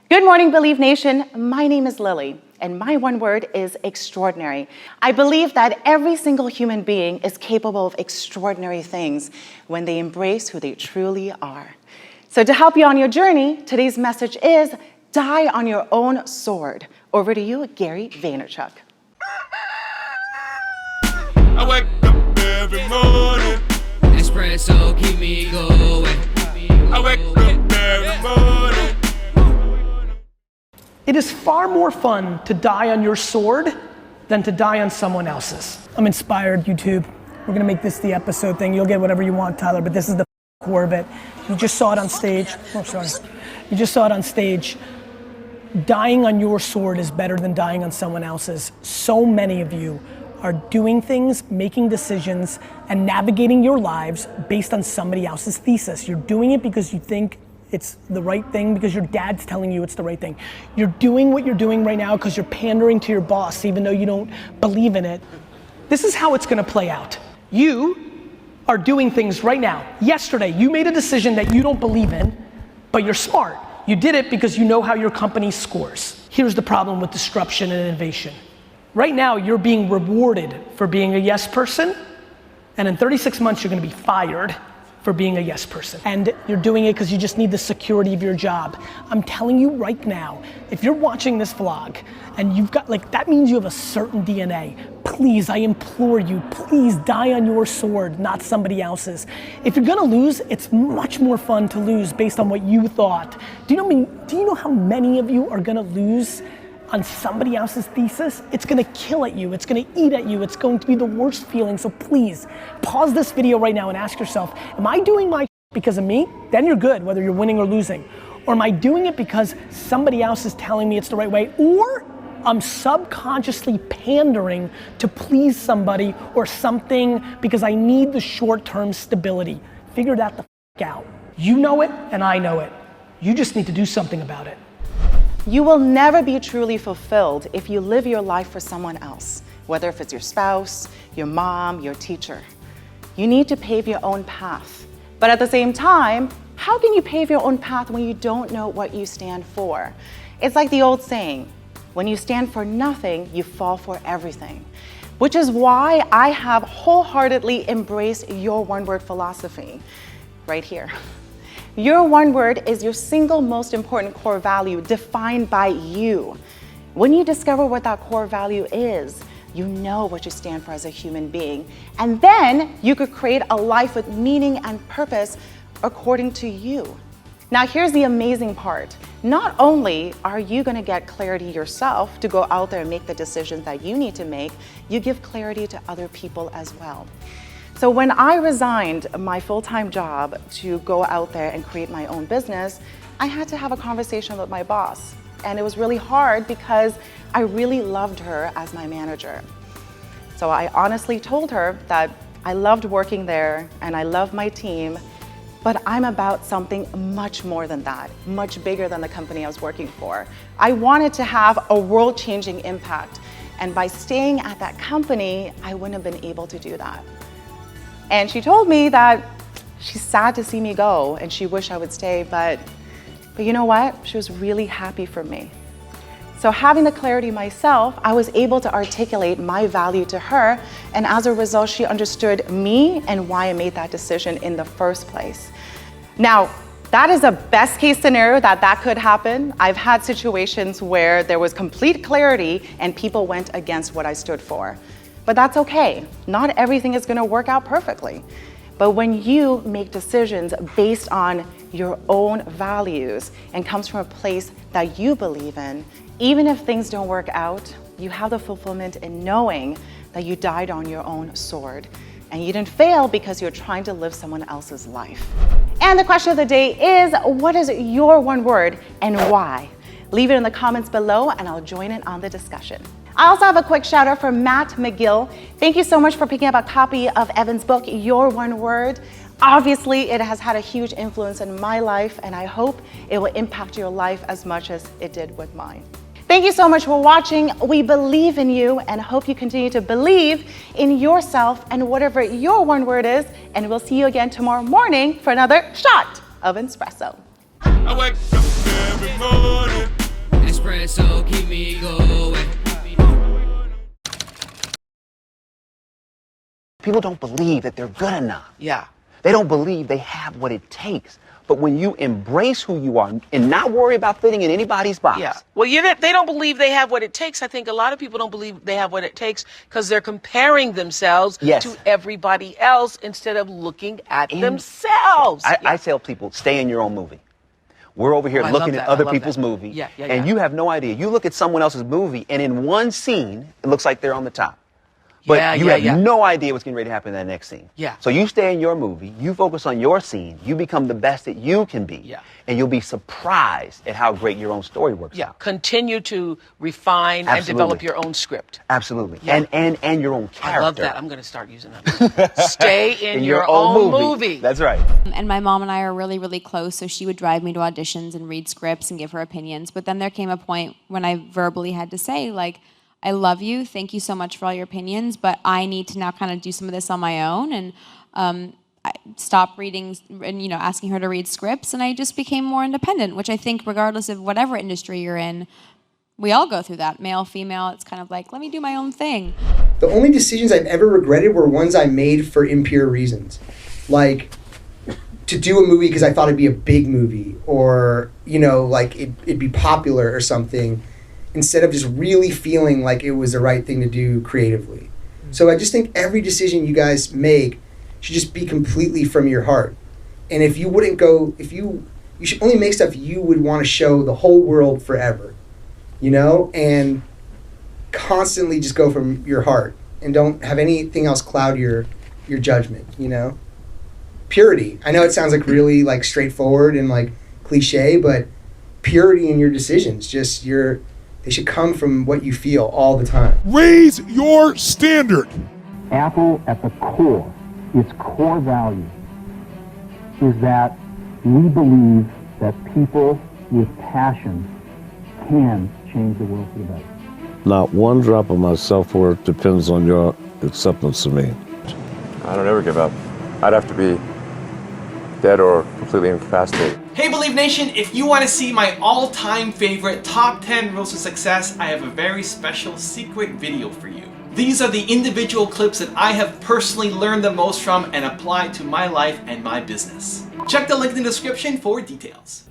Good morning, Believe Nation. My name is Lily, and my one word is extraordinary. I believe that every single human being is capable of extraordinary things when they embrace who they truly are. So to help you on your journey, today's message is die on your own sword. Over to you, Gary Vaynerchuk. I wake up every morning. Entspresso, keep me going. I wake up every morning. It is far more fun to die on your sword than to die on someone else's. I'm inspired, YouTube. We're gonna make this the episode thing. You'll get whatever you want, Tyler, but this is the core of it. You just saw it on stage. Oh, sorry. You just saw it on stage. Dying on your sword is better than dying on someone else's. So many of you are doing things, making decisions, and navigating your lives based on somebody else's thesis. You're doing it because you think it's the right thing, because your dad's telling you it's the right thing. You're doing what you're doing right now because you're pandering to your boss, even though you don't believe in it. This is how it's gonna play out. You are doing things right now. Yesterday, you made a decision that you don't believe in, but you're smart. You did it because you know how your company scores. Here's the problem with disruption and innovation. Right now, you're being rewarded for being a yes person, and in 36 months, you're gonna be fired for being a yes person. And you're doing it because you just need the security of your job. I'm telling you right now, if you're watching this vlog and you've got, that means you have a certain DNA. Please, I implore you, please die on your sword, not somebody else's. If you're gonna lose, it's much more fun to lose based on what you thought. Do you know how many of you are gonna lose on somebody else's thesis? It's gonna kill at you, it's gonna eat at you, it's going to be the worst feeling. So please, pause this video right now and ask yourself, am I doing my because of me? Then you're good, whether you're winning or losing. Or am I doing it because somebody else is telling me it's the right way? Or I'm subconsciously pandering to please somebody or something because I need the short-term stability. Figure that the out. You know it and I know it. You just need to do something about it. You will never be truly fulfilled if you live your life for someone else, whether if it's your spouse, your mom, your teacher. You need to pave your own path. But at the same time, how can you pave your own path when you don't know what you stand for? It's like the old saying, when you stand for nothing, you fall for everything. Which is why I have wholeheartedly embraced your one-word philosophy right here. Your one word is your single most important core value defined by you. When you discover what that core value is, you know what you stand for as a human being. And then you could create a life with meaning and purpose according to you. Now here's the amazing part. Not only are you gonna get clarity yourself to go out there and make the decisions that you need to make, you give clarity to other people as well. So when I resigned my full-time job to go out there and create my own business, I had to have a conversation with my boss. And it was really hard because I really loved her as my manager. So I honestly told her that I loved working there and I love my team, but I'm about something much more than that, much bigger than the company I was working for. I wanted to have a world-changing impact. And by staying at that company, I wouldn't have been able to do that. And she told me that she's sad to see me go and she wished I would stay, but you know what? She was really happy for me. So having the clarity myself, I was able to articulate my value to her, and as a result, she understood me and why I made that decision in the first place. Now, that is a best case scenario that could happen. I've had situations where there was complete clarity and people went against what I stood for. But that's okay. Not everything is gonna work out perfectly. But when you make decisions based on your own values and comes from a place that you believe in, even if things don't work out, you have the fulfillment in knowing that you died on your own sword. And you didn't fail because you're trying to live someone else's life. And the question of the day is, what is your one word and why? Leave it in the comments below and I'll join in on the discussion. I also have a quick shout out for Matt McGill. Thank you so much for picking up a copy of Evan's book, Your One Word. Obviously, it has had a huge influence in my life and I hope it will impact your life as much as it did with mine. Thank you so much for watching. We believe in you and hope you continue to believe in yourself and whatever your one word is. And we'll see you again tomorrow morning for another shot of Entspresso. I wake up every morning. Espresso, keep me going. People don't believe that they're good enough. Yeah. They don't believe they have what it takes. But when you embrace who you are and not worry about fitting in anybody's box. Yeah. Well, they don't believe they have what it takes. I think a lot of people don't believe they have what it takes because they're comparing themselves to everybody else instead of looking at themselves. I tell people, stay in your own movie. We're over here looking at other people's movie. And you have no idea. You look at someone else's movie, and in one scene, it looks like they're on the top. But you have no idea what's getting ready to happen in that next scene. So you stay in your movie, you focus on your scene, you become the best that you can be. And you'll be surprised at how great your own story works out. Continue to refine and develop your own script. Absolutely. And your own character. I love that. I'm going to start using that. Stay in your own movie. That's right. And my mom and I are really, really close, so she would drive me to auditions and read scripts and give her opinions. But then there came a point when I verbally had to say, like, I love you. Thank you so much for all your opinions, but I need to now kind of do some of this on my own. And I stopped reading and asking her to read scripts, and I just became more independent, which I think regardless of whatever industry you're in, we all go through that. Male, female, it's kind of like, let me do my own thing. The only decisions I've ever regretted were ones I made for impure reasons. Like, to do a movie because I thought it'd be a big movie, or, like it'd be popular or something, instead of just really feeling like it was the right thing to do creatively. So I just think every decision you guys make should just be completely from your heart. And if you should only make stuff you would want to show the whole world forever, and constantly just go from your heart and don't have anything else cloud your judgment, Purity. I know it sounds like really like straightforward and like cliche, but purity in your decisions, they should come from what you feel all the time. Raise your standard. Apple at the core, its core value is that we believe that people with passion can change the world for the better. Not one drop of my self-worth depends on your acceptance of me. I don't ever give up. I'd have to be dead or completely incapacitated. Hey Believe Nation, if you want to see my all-time favorite top 10 rules of success, I have a very special secret video for you. These are the individual clips that I have personally learned the most from and applied to my life and my business. Check the link in the description for details.